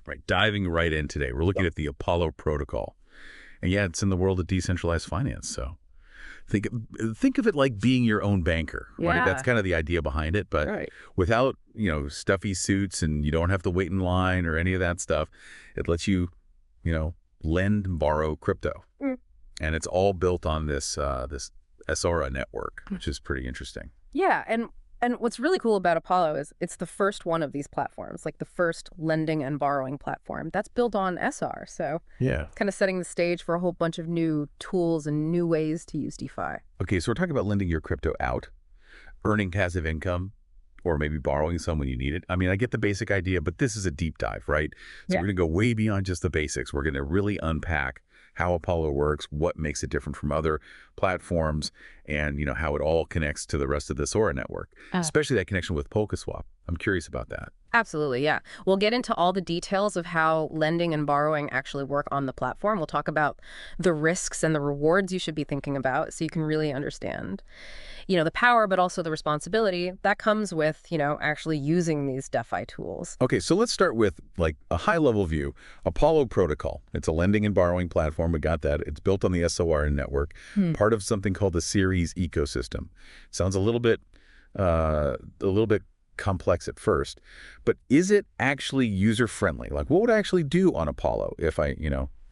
Right, diving right in today. We're looking at the Apollo protocol. And yeah, it's in the world of decentralized finance. So think of it like being your own banker, right? That's Yeah. kind of the idea behind it. But Right. without, stuffy suits, and you don't have to wait in line or any of that stuff. It lets you, lend and borrow crypto. Mm. And it's all built on this SORA network, which is pretty interesting. Yeah, and what's really cool about Apollo is it's the first one of these platforms, like the first lending and borrowing platform that's built on SR. So Yeah. kind of setting the stage for a whole bunch of new tools and new ways to use DeFi. Okay, so we're talking about lending your crypto out, earning passive income, or maybe borrowing some when you need it. I mean, I get the basic idea, but this is a deep dive, right? So Yeah. we're going to go way beyond just the basics. We're going to really unpack how Apollo works, what makes it different from other platforms, and how it all connects to the rest of the SORA network, especially that connection with Polkaswap. I'm curious about that. Absolutely, yeah. We'll get into all the details of how lending and borrowing actually work on the platform. We'll talk about the risks and the rewards you should be thinking about so you can really understand, the power, but also the responsibility that comes with, actually using these DeFi tools. Okay, so let's start with like a high-level view. Apollo Protocol. It's a lending and borrowing platform. We got that. It's built on the SOR network, part of something called the Series ecosystem. Sounds a little bit complex at first, but is it actually user-friendly? Like, what would I actually do on Apollo if I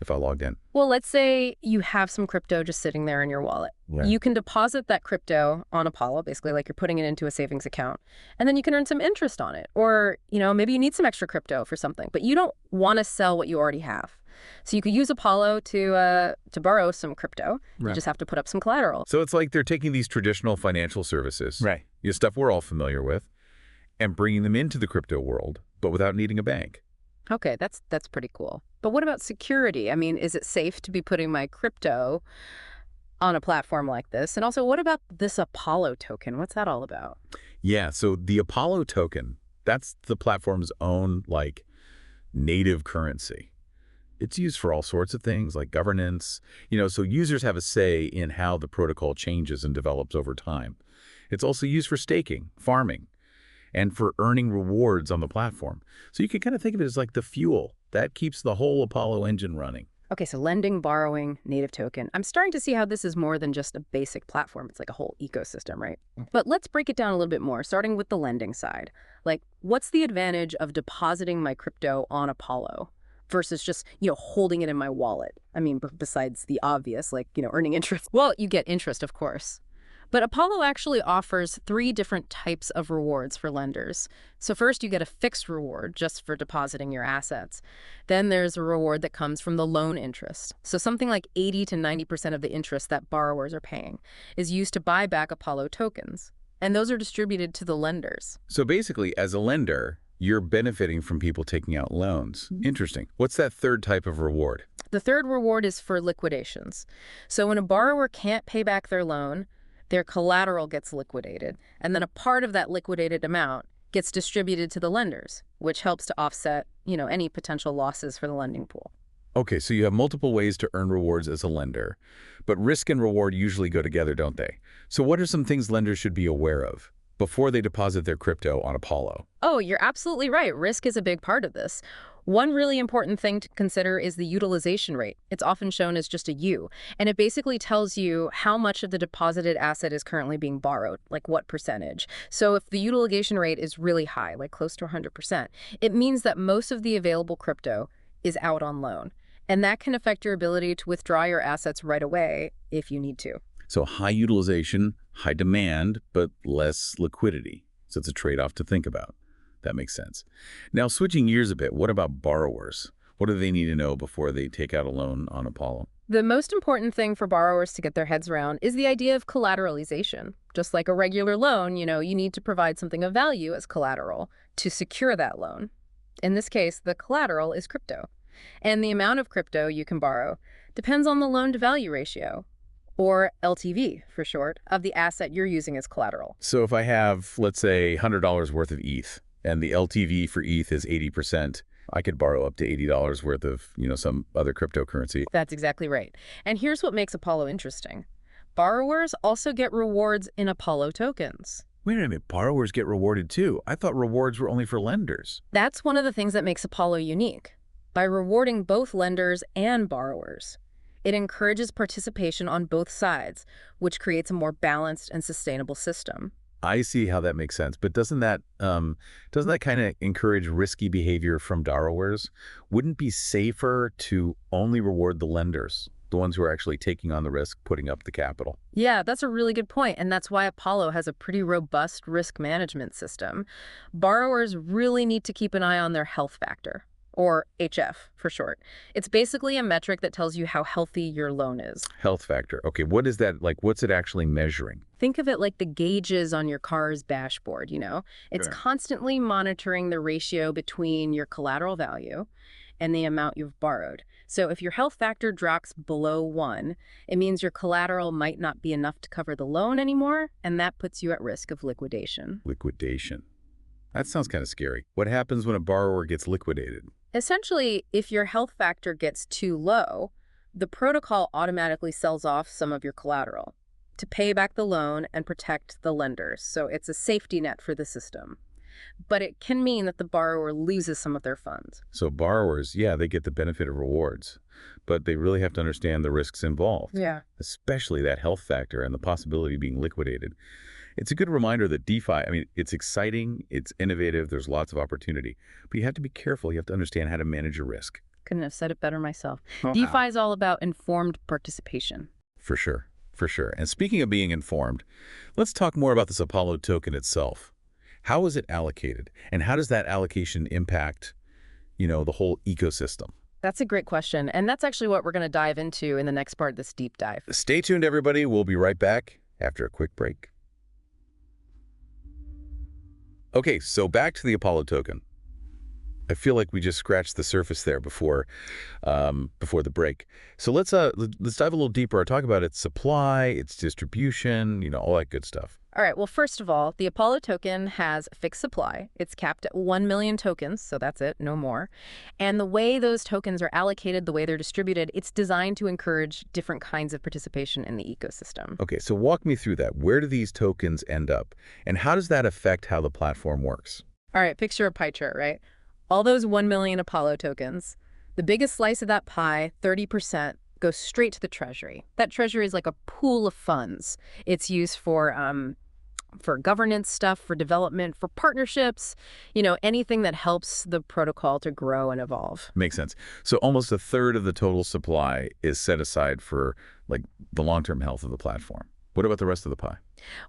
logged in? Well, let's say you have some crypto just sitting there in your wallet. Yeah. You can deposit that crypto on Apollo, basically like you're putting it into a savings account, and then you can earn some interest on it. Or, maybe you need some extra crypto for something, but you don't want to sell what you already have. So you could use Apollo to borrow some crypto. Right. You just have to put up some collateral. So it's like they're taking these traditional financial services, Right. Stuff we're all familiar with, and bringing them into the crypto world, but without needing a bank. Okay, that's pretty cool. But what about security? I mean, is it safe to be putting my crypto on a platform like this? And also, what about this Apollo token? What's that all about? Yeah, so the Apollo token, that's the platform's own, native currency. It's used for all sorts of things like governance, so users have a say in how the protocol changes and develops over time. It's also used for staking, farming, and for earning rewards on the platform. So you can kind of think of it as like the fuel that keeps the whole Apollo engine running. Okay, so lending, borrowing, native token. I'm starting to see how this is more than just a basic platform. It's like a whole ecosystem, right? But let's break it down a little bit more, starting with the lending side. Like, what's the advantage of depositing my crypto on Apollo versus just, holding it in my wallet? I mean, besides the obvious, earning interest. Well, you get interest, of course. But Apollo actually offers 3 different types of rewards for lenders. So first, you get a fixed reward just for depositing your assets. Then there's a reward that comes from the loan interest. So something like 80 to 90% of the interest that borrowers are paying is used to buy back Apollo tokens. And those are distributed to the lenders. So basically, as a lender, you're benefiting from people taking out loans. Interesting. What's that third type of reward? The third reward is for liquidations. So when a borrower can't pay back their loan, their collateral gets liquidated, and then a part of that liquidated amount gets distributed to the lenders, which helps to offset, any potential losses for the lending pool. Okay, so you have multiple ways to earn rewards as a lender, but risk and reward usually go together, don't they? So what are some things lenders should be aware of before they deposit their crypto on Apollo? Oh, you're absolutely right. Risk is a big part of this. One really important thing to consider is the utilization rate. It's often shown as just a U, and it basically tells you how much of the deposited asset is currently being borrowed, like what percentage. So if the utilization rate is really high, like close to 100%, it means that most of the available crypto is out on loan. And that can affect your ability to withdraw your assets right away if you need to. So high utilization, high demand, but less liquidity. So it's a trade-off to think about. That makes sense. Now, switching gears a bit, what about borrowers? What do they need to know before they take out a loan on Apollo? The most important thing for borrowers to get their heads around is the idea of collateralization. Just like a regular loan, you need to provide something of value as collateral to secure that loan. In this case, the collateral is crypto. And the amount of crypto you can borrow depends on the loan-to-value ratio, or LTV for short, of the asset you're using as collateral. So if I have, let's say, $100 worth of ETH, and the LTV for ETH is 80%, I could borrow up to $80 worth of, some other cryptocurrency. That's exactly right. And here's what makes Apollo interesting. Borrowers also get rewards in Apollo tokens. Wait a minute, borrowers get rewarded too. I thought rewards were only for lenders. That's one of the things that makes Apollo unique. by rewarding both lenders and borrowers. It encourages participation on both sides, which creates a more balanced and sustainable system. I see how that makes sense, but doesn't that kind of encourage risky behavior from borrowers? Wouldn't it be safer to only reward the lenders, the ones who are actually taking on the risk, putting up the capital? Yeah, that's a really good point, and that's why Apollo has a pretty robust risk management system. Borrowers really need to keep an eye on their health factor, or HF for short. It's basically a metric that tells you how healthy your loan is. Health factor. Okay, what is that like? What's it actually measuring? Think of it like the gauges on your car's dashboard, you know? It's Sure. constantly monitoring the ratio between your collateral value and the amount you've borrowed. So if your health factor drops below 1, it means your collateral might not be enough to cover the loan anymore, and that puts you at risk of liquidation. Liquidation. That sounds kind of scary. What happens when a borrower gets liquidated? Essentially, if your health factor gets too low, the protocol automatically sells off some of your collateral to pay back the loan and protect the lenders. So it's a safety net for the system. But it can mean that the borrower loses some of their funds. So borrowers, yeah, they get the benefit of rewards, but they really have to understand the risks involved, Yeah. especially that health factor and the possibility of being liquidated. It's a good reminder that DeFi, I mean, it's exciting, it's innovative, there's lots of opportunity, but you have to be careful. You have to understand how to manage your risk. Couldn't have said it better myself. Oh, wow. DeFi is all about informed participation. For sure, for sure. And speaking of being informed, let's talk more about this Apollo token itself. How is it allocated? And how does that allocation impact, the whole ecosystem? That's a great question. And that's actually what we're going to dive into in the next part of this deep dive. Stay tuned, everybody. We'll be right back after a quick break. Okay, so back to the Apollo token. I feel like we just scratched the surface there before the break. So let's dive a little deeper. I'll talk about its supply, its distribution, all that good stuff. All right, well, first of all, the Apollo token has a fixed supply. It's capped at 1 million tokens, so that's it, no more. And the way those tokens are allocated, the way they're distributed, it's designed to encourage different kinds of participation in the ecosystem. Okay, so walk me through that. Where do these tokens end up? And how does that affect how the platform works? All right, picture a pie chart, right? All those 1 million Apollo tokens, the biggest slice of that pie, 30%, goes straight to the treasury. That treasury is like a pool of funds. It's used for governance stuff, for development, for partnerships, anything that helps the protocol to grow and evolve. Makes sense. So almost a third of the total supply is set aside for like the long-term health of the platform. What about the rest of the pie?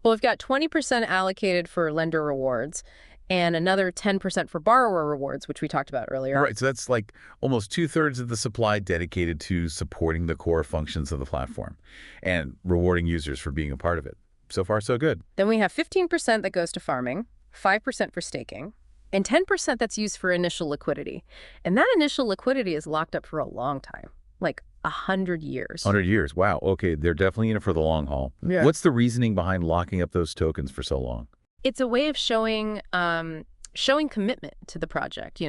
Well, we've got 20% allocated for lender rewards and another 10% for borrower rewards, which we talked about earlier. All right, so that's like almost 2/3 of the supply dedicated to supporting the core functions of the platform and rewarding users for being a part of it. So far, so good. Then we have 15% that goes to farming, 5% for staking, and 10% that's used for initial liquidity. And that initial liquidity is locked up for a long time, like 100 years. 100 years. Wow. Okay, they're definitely in it for the long haul. Yeah. What's the reasoning behind locking up those tokens for so long? It's a way of showing commitment to the project,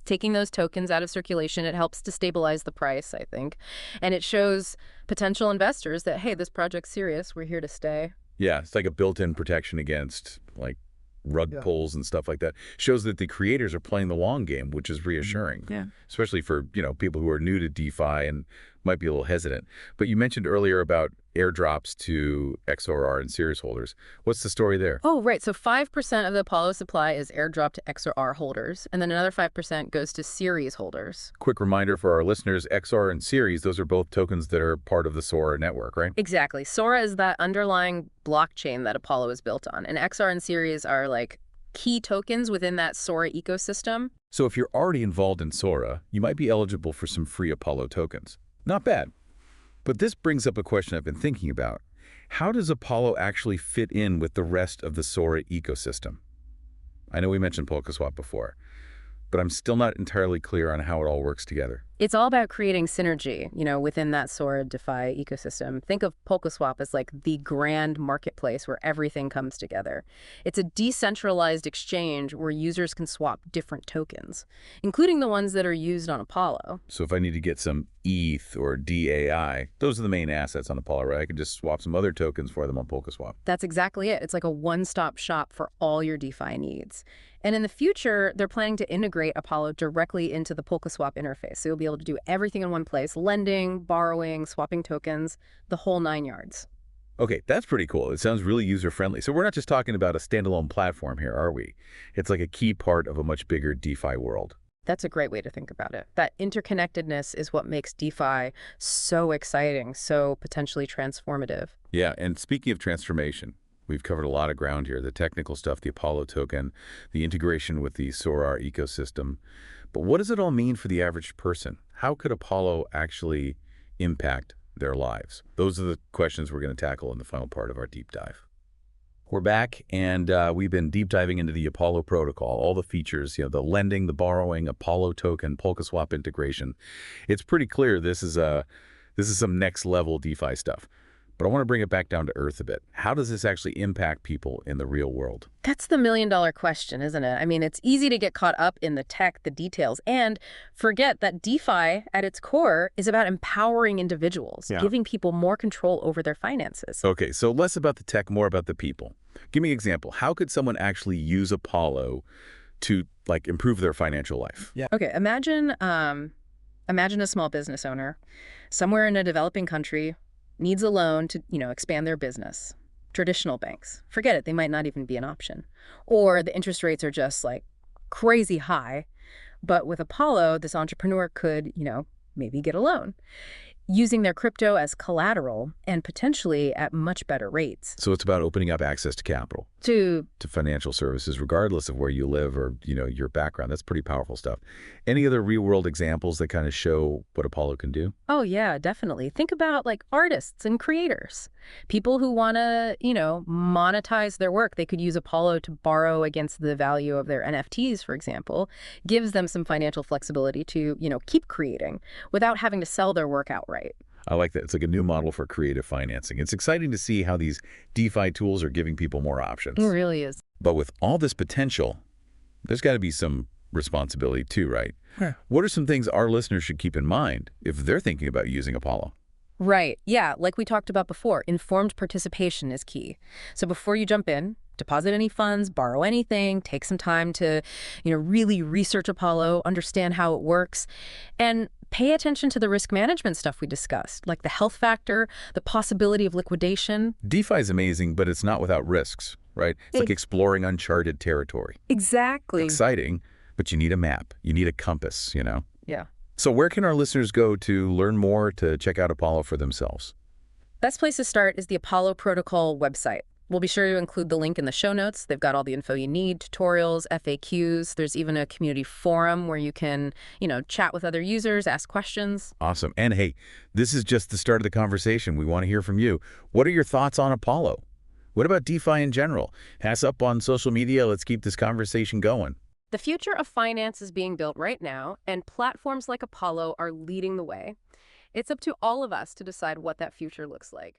Taking those tokens out of circulation, it helps to stabilize the price, I think. And it shows potential investors that, hey, this project's serious. We're here to stay. Yeah, it's like a built-in protection against like rug pulls and stuff like that. Shows that the creators are playing the long game, which is reassuring. Yeah. Especially for, people who are new to DeFi and might be a little hesitant. But you mentioned earlier about airdrops to XOR and series holders. What's the story there? Oh, right. So 5% of the Apollo supply is airdropped to XOR holders, and then another 5% goes to series holders. Quick reminder for our listeners, XOR and series, those are both tokens that are part of the SORA network, right? Exactly. SORA is that underlying blockchain that Apollo is built on, and XOR and series are like key tokens within that SORA ecosystem. So if you're already involved in SORA, you might be eligible for some free Apollo tokens. Not bad. But this brings up a question I've been thinking about. How does Apollo actually fit in with the rest of the SORA ecosystem? I know we mentioned Polkaswap before, but I'm still not entirely clear on how it all works together. It's all about creating synergy, within that SORA DeFi ecosystem. Think of Polkaswap as like the grand marketplace where everything comes together. It's a decentralized exchange where users can swap different tokens, including the ones that are used on Apollo. So if I need to get some ETH or DAI, those are the main assets on Apollo, right? I can just swap some other tokens for them on Polkaswap. That's exactly it. It's like a one-stop shop for all your DeFi needs. And in the future, they're planning to integrate Apollo directly into the Polkaswap interface. So you'll be able to do everything in one place: lending, borrowing, swapping tokens, the whole 9 yards. Okay, that's pretty cool. It sounds really user-friendly. So we're not just talking about a standalone platform here, are we? It's like a key part of a much bigger DeFi world. That's a great way to think about it. That interconnectedness is what makes DeFi so exciting, so potentially transformative. Yeah, and speaking of transformation, we've covered a lot of ground here. The technical stuff, the Apollo token, the integration with the SORA ecosystem. But what does it all mean for the average person? How could Apollo actually impact their lives? Those are the questions we're going to tackle in the final part of our deep dive. We're back, and we've been deep diving into the Apollo protocol, all the features, the lending, the borrowing, Apollo token, Polkaswap integration. It's pretty clear this is some next level DeFi stuff. But I want to bring it back down to earth a bit. How does this actually impact people in the real world? That's the million-dollar question, isn't it? I mean, it's easy to get caught up in the tech, the details, and forget that DeFi at its core is about empowering individuals, giving people more control over their finances. Okay, so less about the tech, more about the people. Give me an example. How could someone actually use Apollo to improve their financial life? Yeah. Okay, imagine a small business owner somewhere in a developing country needs a loan to, expand their business. Traditional banks, forget it, they might not even be an option. Or the interest rates are just crazy high. But with Apollo, this entrepreneur could, maybe get a loan using their crypto as collateral and potentially at much better rates. So it's about opening up access to capital, to financial services, regardless of where you live or, your background. That's pretty powerful stuff. Any other real-world examples that kind of show what Apollo can do? Oh, yeah, definitely. Think about artists and creators. People who want to, monetize their work. They could use Apollo to borrow against the value of their NFTs, for example. Gives them some financial flexibility to, keep creating without having to sell their work outright. I like that. It's like a new model for creative financing. It's exciting to see how these DeFi tools are giving people more options. It really is. But with all this potential, there's got to be some responsibility too, right? Yeah. What are some things our listeners should keep in mind if they're thinking about using Apollo? Right. Yeah, like we talked about before, informed participation is key. So before you jump in, deposit any funds, borrow anything, take some time to, really research Apollo, understand how it works, and pay attention to the risk management stuff we discussed, like the health factor, the possibility of liquidation. DeFi is amazing, but it's not without risks, right? It's like exploring uncharted territory. Exactly. Exciting, but you need a map. You need a compass, Yeah. So where can our listeners go to learn more, to check out Apollo for themselves? Best place to start is the Apollo Protocol website. We'll be sure to include the link in the show notes. They've got all the info you need, tutorials, FAQs. There's even a community forum where you can, chat with other users, ask questions. Awesome. And hey, this is just the start of the conversation. We want to hear from you. What are your thoughts on Apollo? What about DeFi in general? Hit us up on social media. Let's keep this conversation going. The future of finance is being built right now, and platforms like Apollo are leading the way. It's up to all of us to decide what that future looks like.